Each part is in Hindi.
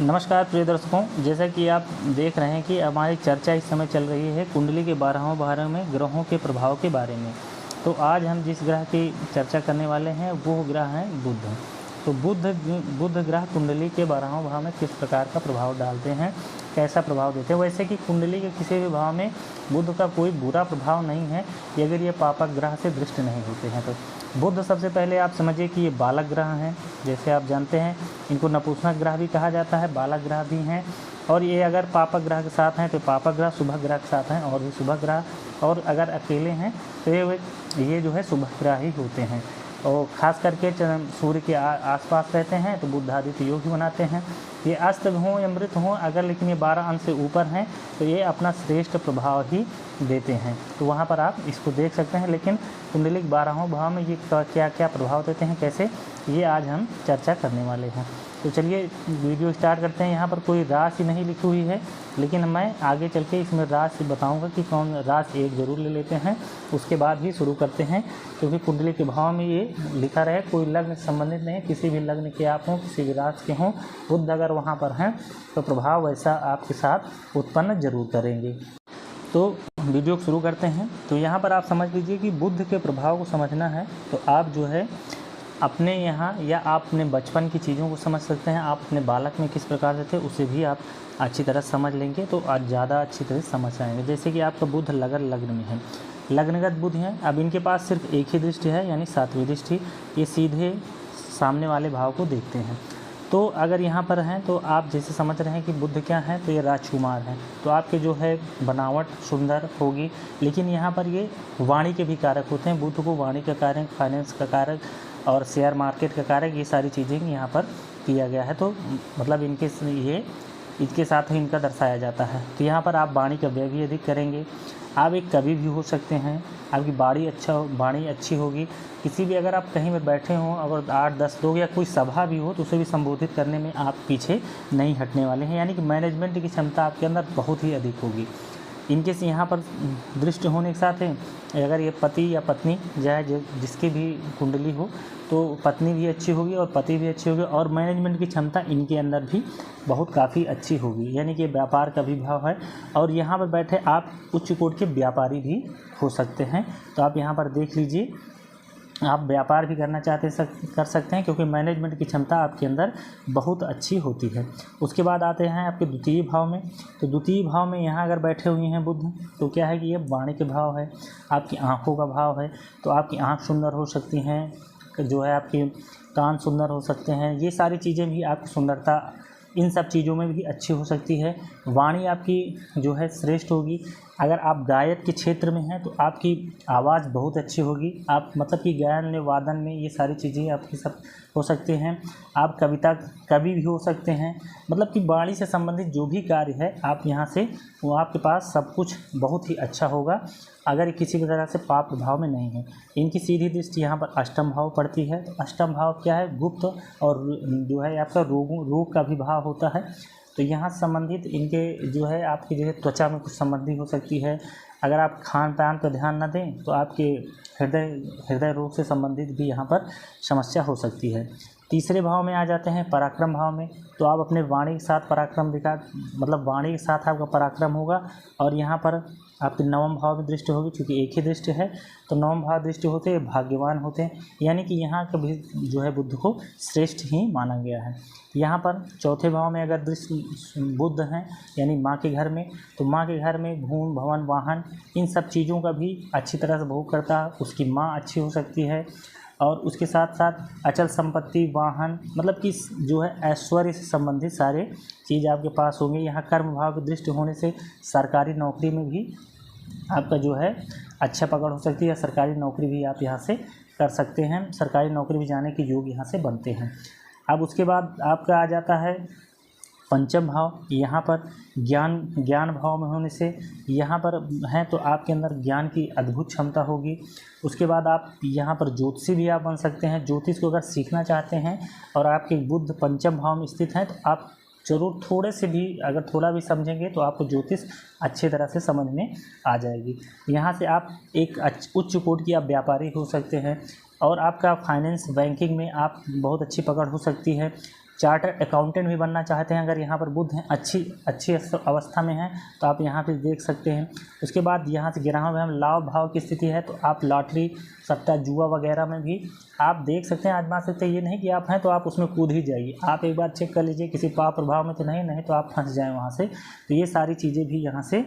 नमस्कार प्रिय दर्शकों, जैसा कि आप देख रहे हैं कि हमारी चर्चा इस समय चल रही है कुंडली के 12वें भाव में ग्रहों के प्रभाव के बारे में। तो आज हम जिस ग्रह की चर्चा करने वाले हैं वो ग्रह है बुध। तो बुध ग्रह कुंडली के 12वें भाव में किस प्रकार का प्रभाव डालते हैं, कैसा प्रभाव देते हैं। वैसे कि कुंडली के किसी भी भाव में बुध का कोई बुरा प्रभाव नहीं है अगर ये पापक ग्रह से दृष्ट नहीं होते हैं। तो बुध सबसे पहले आप समझिए कि ये बालक ग्रह हैं। जैसे आप जानते हैं इनको नपुंसक ग्रह भी कहा जाता है, बालक ग्रह भी हैं। और ये अगर पापक ग्रह के साथ हैं तो पापक ग्रह, शुभ ग्रह के साथ हैं और भी शुभ ग्रह, और अगर अकेले हैं तो ये जो है शुभ ग्रह ही होते हैं। और ख़ास करके सूर्य के आसपास रहते हैं तो बुधादित्य योग ही बनाते हैं। ये अस्त हों या मृत हों, अगर लेकिन ये 12 अंश से ऊपर हैं तो ये अपना श्रेष्ठ प्रभाव ही देते हैं। तो वहाँ पर आप इसको देख सकते हैं। लेकिन कुंडली के 12वें भाव में ये क्या क्या प्रभाव देते हैं, कैसे, ये आज हम चर्चा करने वाले हैं। तो चलिए वीडियो स्टार्ट करते हैं। यहाँ पर कोई राशि नहीं लिखी हुई है, लेकिन मैं आगे चल के इसमें राशि बताऊंगा कि कौन राशि एक ज़रूर ले लेते हैं, उसके बाद ही शुरू करते हैं। क्योंकि कुंडली के भाव में ये लिखा रहे, कोई लग्न संबंधित नहीं, किसी भी लग्न के आप हों, किसी भी राशि के हों, बुध अगर वहाँ पर हैं तो प्रभाव वैसा आपके साथ उत्पन्न जरूर करेंगे। तो वीडियो शुरू करते हैं। तो यहाँ पर आप समझ लीजिए कि बुध के प्रभाव को समझना है तो आप जो है अपने यहाँ या आप अपने बचपन की चीज़ों को समझ सकते हैं। आप अपने बालक में किस प्रकार से थे उसे भी आप अच्छी तरह समझ लेंगे तो आज ज़्यादा अच्छी तरह समझ आएंगे। जैसे कि आपका बुध लग्न में है, लग्नगत बुध हैं। अब इनके पास सिर्फ एक ही दृष्टि है, यानी 7वीं दृष्टि, ये सीधे सामने वाले भाव को देखते हैं। तो अगर यहाँ पर हैं तो आप जैसे समझ रहे हैं कि बुध क्या है, तो ये राजकुमार हैं। तो आपके जो है बनावट सुंदर होगी। लेकिन यहाँ पर ये वाणी के भी कारक होते हैं। बुध को वाणी का कारक, फाइनेंस का कारक और शेयर मार्केट का कारक, ये सारी चीज़ें यहाँ पर किया गया है। तो मतलब इसके साथ ही इनका दर्शाया जाता है। तो यहाँ पर आप वाणी का व्यय भी अधिक करेंगे। आप एक कवि भी हो सकते हैं, आपकी वाणी अच्छी होगी। किसी भी अगर आप कहीं पर बैठे हों, अगर 8-10 लोग या कोई सभा भी हो तो उसे भी संबोधित करने में आप पीछे नहीं हटने वाले हैं। यानी कि मैनेजमेंट की क्षमता आपके अंदर बहुत ही अधिक होगी। इनके से यहाँ पर दृष्टि होने के साथ है अगर ये पति या पत्नी चाहे जिसकी भी कुंडली हो तो पत्नी भी अच्छी होगी और पति भी अच्छी होगी, और मैनेजमेंट की क्षमता इनके अंदर भी बहुत काफ़ी अच्छी होगी। यानी कि व्यापार का भी भाव है। और यहाँ पर बैठे आप उच्च कोटि के व्यापारी भी हो सकते हैं। तो आप यहाँ पर देख लीजिए, आप व्यापार भी करना कर सकते हैं क्योंकि मैनेजमेंट की क्षमता आपके अंदर बहुत अच्छी होती है। उसके बाद आते हैं आपके द्वितीय भाव में। तो द्वितीय भाव में यहाँ अगर बैठे हुए हैं बुध, तो क्या है कि ये वाणी के भाव है, आपकी आँखों का भाव है। तो आपकी आँख सुंदर हो सकती हैं, जो है आपके कान सुंदर हो सकते हैं। ये सारी चीज़ें भी आपकी सुंदरता, इन सब चीज़ों में भी अच्छी हो सकती है। वाणी आपकी जो है श्रेष्ठ होगी। अगर आप गायक के क्षेत्र में हैं तो आपकी आवाज़ बहुत अच्छी होगी। आप मतलब कि गायन में, वादन में, ये सारी चीज़ें आपकी सब हो सकते हैं। आप कवि भी हो सकते हैं। मतलब कि वाणी से संबंधित जो भी कार्य है आप यहाँ से, वो आपके पास सब कुछ बहुत ही अच्छा होगा अगर किसी भी तरह से पाप भाव में नहीं है। इनकी सीधी दृष्टि यहाँ पर अष्टम भाव पड़ती है। तो अष्टम भाव क्या है, गुप्त, और जो है आपका रोग का भी भाव होता है। तो यहाँ संबंधित इनके जो है आपकी जो है त्वचा में कुछ संबंधी हो सकती है। अगर आप खान पान पर ध्यान न दें तो आपके हृदय रोग से संबंधित भी यहाँ पर समस्या हो सकती है। तीसरे भाव में आ जाते हैं पराक्रम भाव में। तो आप अपने वाणी के साथ पराक्रम मतलब वाणी के साथ आपका पराक्रम होगा। और यहाँ पर आपके 9वें भाव में दृष्टि होगी, क्योंकि एक ही दृष्टि है। तो 9वें भाव दृष्टि होते हैं भाग्यवान होते हैं। यानी कि यहाँ कभी जो है बुध को श्रेष्ठ ही माना गया है। यहाँ पर चौथे भाव में अगर दृष्टि बुध हैं, यानी माँ के घर में, तो माँ के घर में भूमि, भवन, वाहन, इन सब चीज़ों का भी अच्छी तरह से भोग करता है। उसकी माँ अच्छी हो सकती है। और उसके साथ साथ अचल संपत्ति, वाहन, मतलब कि जो है ऐश्वर्य से संबंधित सारे चीज़ आपके पास होंगे। यहाँ कर्म भाव की दृष्टि होने से सरकारी नौकरी में भी आपका जो है अच्छा पकड़ हो सकती है। सरकारी नौकरी भी आप यहाँ से कर सकते हैं। सरकारी नौकरी भी जाने के योग यहाँ से बनते हैं। अब उसके बाद आपका आ जाता है पंचम भाव। यहाँ पर ज्ञान भाव में होने से यहाँ पर हैं तो आपके अंदर ज्ञान की अद्भुत क्षमता होगी। उसके बाद आप यहाँ पर ज्योतिषी भी आप बन सकते हैं। ज्योतिष को अगर सीखना चाहते हैं और आपके बुध पंचम भाव में स्थित हैं तो आप ज़रूर थोड़े से भी, अगर थोड़ा भी समझेंगे तो आपको ज्योतिष अच्छे तरह से समझ में आ जाएगी। यहाँ से आप एक उच्च कोटि की आप व्यापारी हो सकते हैं। और आपका फाइनेंस, बैंकिंग में आप बहुत अच्छी पकड़ हो सकती है। चार्टर्ड अकाउंटेंट भी बनना चाहते हैं, अगर यहाँ पर बुध हैं, अच्छी अवस्था में हैं, तो आप यहाँ पे देख सकते हैं। उसके बाद यहाँ से 11वें भाव में लाभ भाव की स्थिति है, तो आप लॉटरी, सट्टा, जुआ वगैरह में भी आप देख सकते हैं, आजमा सकते हैं। ये नहीं कि आप हैं तो आप उसमें कूद ही जाइए, आप एक बार चेक कर लीजिए किसी पाप प्रभाव में तो नहीं तो आप फंस जाएँ वहाँ से। तो ये सारी चीज़ें भी यहाँ से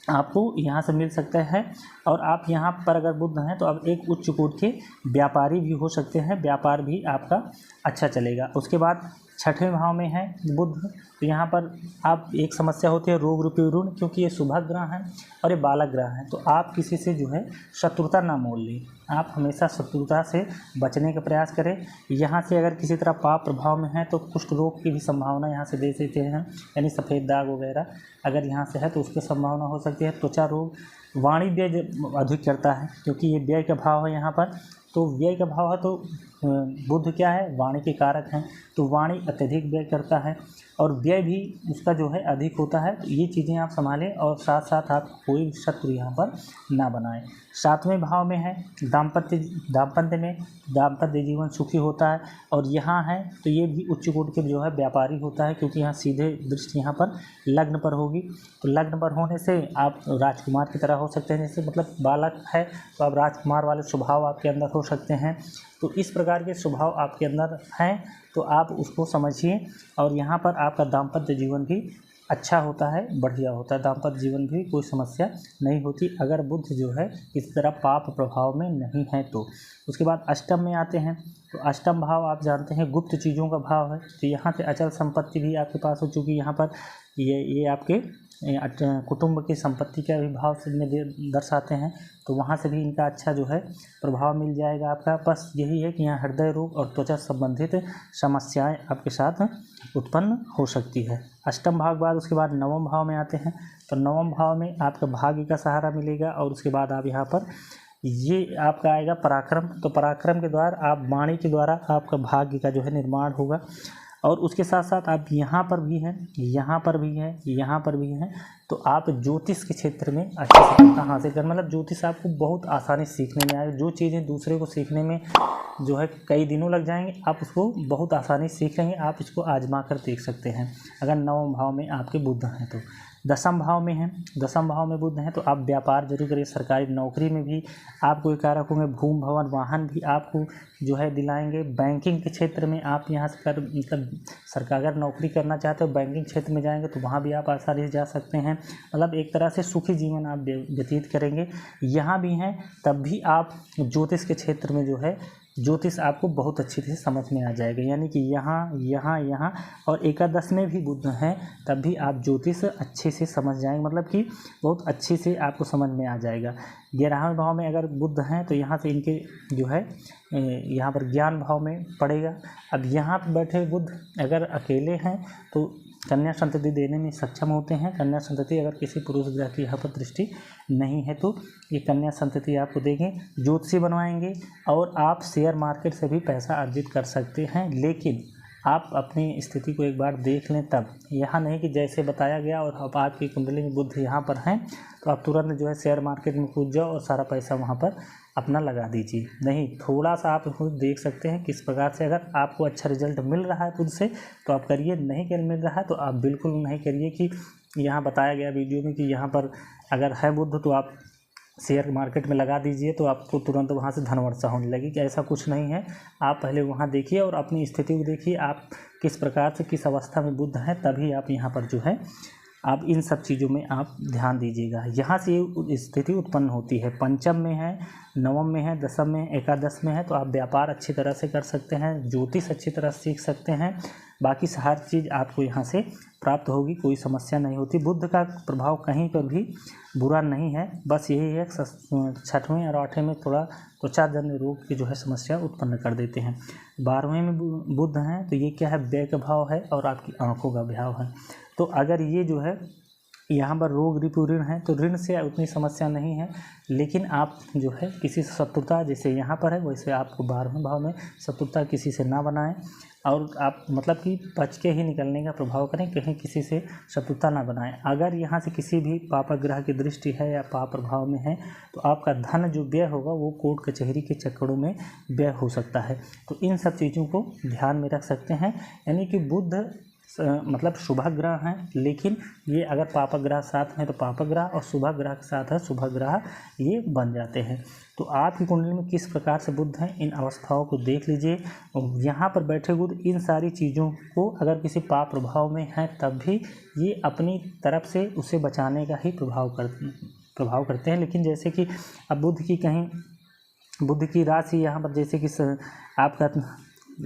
आपको यहाँ से मिल सकता है। और आप यहाँ पर अगर बुध हैं तो आप एक उच्च कोटि के व्यापारी भी हो सकते हैं, व्यापार भी आपका अच्छा चलेगा। उसके बाद 6वें भाव में है बुध, तो यहाँ पर आप एक समस्या होती है रोग रूपी ऋण, क्योंकि ये शुभ ग्रह हैं और ये बालक ग्रह हैं, तो आप किसी से जो है शत्रुता ना मोल लें, आप हमेशा शत्रुता से बचने का प्रयास करें। यहाँ से अगर किसी तरह पाप प्रभाव में है तो कुष्ठ रोग की भी संभावना यहाँ से दे देते हैं, यानी सफ़ेद दाग वगैरह अगर यहाँ से है तो उसकी संभावना हो सकती है। त्वचा रोग, वाणी व्यय अधिक करता है, क्योंकि ये व्यय का भाव है यहाँ पर, तो व्यय का भाव है तो बुध क्या है, वाणी के कारक हैं, तो वाणी अत्यधिक व्यय करता है और व्यय भी उसका जो है अधिक होता है। तो ये चीज़ें आप संभालें और साथ साथ आप कोई शत्रु यहाँ पर ना बनाएं। 7वें भाव में है दाम्पत्य जीवन सुखी होता है, और यहाँ है तो ये भी उच्च कोटि के जो है व्यापारी होता है, क्योंकि यहाँ सीधे दृष्टि यहाँ पर लग्न पर होगी, तो लग्न पर होने से आप राजकुमार की तरह हो सकते हैं। जैसे मतलब बालक है तो आप राजकुमार वाले स्वभाव आपके अंदर हो सकते हैं, तो इस प्रकार के स्वभाव आपके अंदर हैं, तो आप उसको समझिए। और यहाँ पर आपका दाम्पत्य जीवन भी अच्छा होता है, बढ़िया होता है, दाम्पत्य जीवन भी कोई समस्या नहीं होती अगर बुध जो है किसी तरह पाप प्रभाव में नहीं है तो। उसके बाद अष्टम में आते हैं, तो अष्टम भाव आप जानते हैं गुप्त चीज़ों का भाव है, तो यहाँ से अचल संपत्ति भी आपके पास हो चुकी, यहाँ पर ये आपके कुटुंब की संपत्ति का भी भाव से दर्शाते हैं, तो वहाँ से भी इनका अच्छा जो है प्रभाव मिल जाएगा आपका। बस यही है कि यहाँ हृदय रोग और त्वचा संबंधित समस्याएं आपके साथ उत्पन्न हो सकती है। अष्टम भाव के बाद उसके बाद 9वें भाव में आते हैं, तो 9वें भाव में आपका भाग्य का सहारा मिलेगा, और उसके बाद आप यहाँ पर ये आपका आएगा पराक्रम, तो पराक्रम के द्वारा आप वाणी के द्वारा आपका भाग्य का जो है निर्माण होगा। और उसके साथ साथ आप यहाँ पर भी हैं, यहाँ पर भी हैं, यहाँ पर भी हैं, तो आप ज्योतिष के क्षेत्र में अच्छी सफलता हासिल कर, मतलब ज्योतिष आपको बहुत आसानी सीखने में आएगा। जो चीज़ें दूसरे को सीखने में जो है कई दिनों लग जाएंगे, आप उसको बहुत आसानी सीख लेंगे। आप इसको आजमा कर देख सकते हैं अगर 9वें भाव में आपके बुध हैं तो। 10वें भाव में है, 10वें भाव में बुध हैं तो आप व्यापार जरूर करिए। सरकारी नौकरी में भी आपको कारक होंगे, भूमि भवन वाहन भी आपको जो है दिलाएंगे। बैंकिंग के क्षेत्र में आप यहाँ से मतलब सरकार अगर नौकरी करना चाहते हो बैंकिंग क्षेत्र में जाएंगे तो वहाँ भी आप आसानी से जा सकते हैं, मतलब एक तरह से सुखी जीवन आप व्यतीत करेंगे। यहाँ भी हैं तब भी आप ज्योतिष के क्षेत्र में जो है ज्योतिष आपको बहुत अच्छी से समझ में आ जाएगा, यानी कि यहाँ और एकादश में भी बुध हैं तब भी आप ज्योतिष अच्छे से समझ जाएंगे, मतलब कि बहुत अच्छे से आपको समझ में आ जाएगा। 11वें भाव में अगर बुध हैं तो यहाँ से इनके जो है यहाँ पर ज्ञान भाव में पड़ेगा। अब यहाँ पर बैठे बुध अगर अकेले हैं तो कन्या संतति देने में सक्षम होते हैं। कन्या संतति अगर किसी पुरुष ग्रह की यहाँ पर दृष्टि नहीं है तो ये कन्या संतति आपको देंगे, ज्योतिषी बनवाएंगे, और आप शेयर मार्केट से भी पैसा अर्जित कर सकते हैं। लेकिन आप अपनी स्थिति को एक बार देख लें तब, यहाँ नहीं कि जैसे बताया गया और अब आपकी कुंडली में बुध यहाँ पर हैं तो आप तुरंत जो है शेयर मार्केट में कूद जाओ और सारा पैसा वहाँ पर अपना लगा दीजिए। नहीं, थोड़ा सा आप खुद देख सकते हैं किस प्रकार से अगर आपको अच्छा रिजल्ट मिल रहा है खुद से तो आप करिए, नहीं कर मिल रहा है तो आप बिल्कुल नहीं करिए कि यहाँ बताया गया वीडियो में कि यहाँ पर अगर है बुध तो आप शेयर मार्केट में लगा दीजिए तो आपको तुरंत वहाँ से धन वर्षा होने लगी, कि ऐसा कुछ नहीं है। आप पहले वहाँ देखिए और अपनी स्थिति को देखिए, आप किस प्रकार से किस अवस्था में बुध हैं, तभी आप यहाँ पर जो है आप इन सब चीज़ों में आप ध्यान दीजिएगा। यहाँ से ये स्थिति उत्पन्न होती है। पंचम में है, नवम में है, दसम में, एकादश में है, तो आप व्यापार अच्छी तरह से कर सकते हैं, ज्योतिष अच्छी तरह सीख सकते हैं, बाकी हर चीज़ आपको यहाँ से प्राप्त होगी, कोई समस्या नहीं होती। बुध का प्रभाव कहीं पर भी बुरा नहीं है, बस यही है 6वें और 8वें में थोड़ा त्वचाजन्य रोग की जो है समस्या उत्पन्न कर देते हैं। 12वें में बुध हैं तो ये क्या है, व्यय का भाव है और आपकी आँखों का भाव है। तो अगर ये जो है यहाँ पर रोग रिपु ऋण है, तो ऋण से उतनी समस्या नहीं है, लेकिन आप जो है किसी से शत्रुता, जैसे यहाँ पर है वैसे आपको 12वें भाव में शत्रुता किसी से ना बनाएं, और आप मतलब कि बच के ही निकलने का प्रभाव करें, कहीं किसी से शत्रुता ना बनाएं। अगर यहाँ से किसी भी पाप ग्रह की दृष्टि है या पाप प्रभाव में है, तो आपका धन जो व्यय होगा वो कोर्ट कचहरी के चक्करों में व्यय हो सकता है। तो इन सब चीज़ों को ध्यान में रख सकते हैं। यानी कि बुध मतलब शुभ ग्रह हैं, लेकिन ये अगर पाप ग्रह साथ हैं तो पाप ग्रह, और शुभ ग्रह के साथ है शुभ ग्रह, ये बन जाते हैं। तो आपकी कुंडली में किस प्रकार से बुध हैं, इन अवस्थाओं को देख लीजिए। यहाँ पर बैठे बुध इन सारी चीज़ों को अगर किसी पाप प्रभाव में है तब भी ये अपनी तरफ से उसे बचाने का ही प्रभाव करते हैं। लेकिन जैसे कि अब बुध की राशि यहाँ पर जैसे कि आपका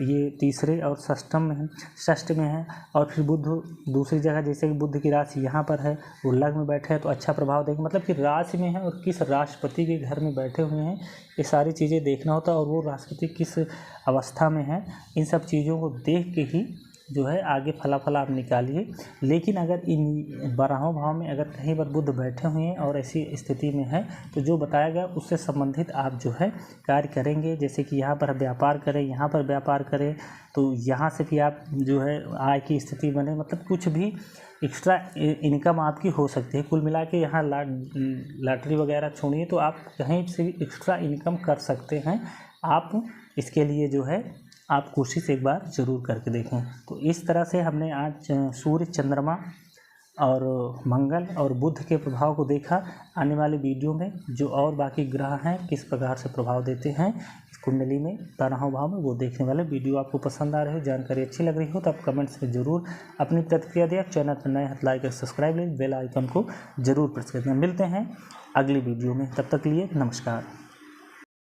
ये तीसरे और षष्ठ में है, और फिर बुध दूसरी जगह, जैसे कि बुध की राशि यहाँ पर है, वो लग्न में बैठे हैं तो अच्छा प्रभाव देंगे। मतलब कि राशि में है और किस राष्ट्रपति के घर में बैठे हुए हैं, ये सारी चीज़ें देखना होता है, और वो राष्ट्रपति किस अवस्था में है, इन सब चीज़ों को देख के ही जो है आगे फलाफल आप निकालिए। लेकिन अगर इन 12वें भाव में अगर कहीं पर बुध बैठे हुए हैं और ऐसी स्थिति में है, तो जो बताया गया उससे संबंधित आप जो है कार्य करेंगे। जैसे कि यहाँ पर व्यापार करें, यहाँ पर व्यापार करें, तो यहाँ से भी आप जो है आय की स्थिति बने, मतलब कुछ भी एक्स्ट्रा इनकम आपकी हो सकती है। कुल मिला के यहाँ लॉटरी वगैरह छोड़िए, तो आप कहीं से भी एक्स्ट्रा इनकम कर सकते हैं। आप इसके लिए जो है आप कोशिश एक बार ज़रूर करके देखें। तो इस तरह से हमने आज सूर्य, चंद्रमा और मंगल और बुध के प्रभाव को देखा। आने वाले वीडियो में जो और बाकी ग्रह हैं किस प्रकार से प्रभाव देते हैं इस कुंडली में 12वें भाव में, वो देखने वाले वीडियो आपको पसंद आ रहे हो, जानकारी अच्छी लग रही हो तो आप कमेंट्स में ज़रूर अपनी प्रतिक्रिया दें। चैनल पर नए हैं लाइक और सब्सक्राइब लें, बेल आइकन को ज़रूर प्रेस कर दें। मिलते हैं अगली वीडियो में, तब तक के लिए नमस्कार।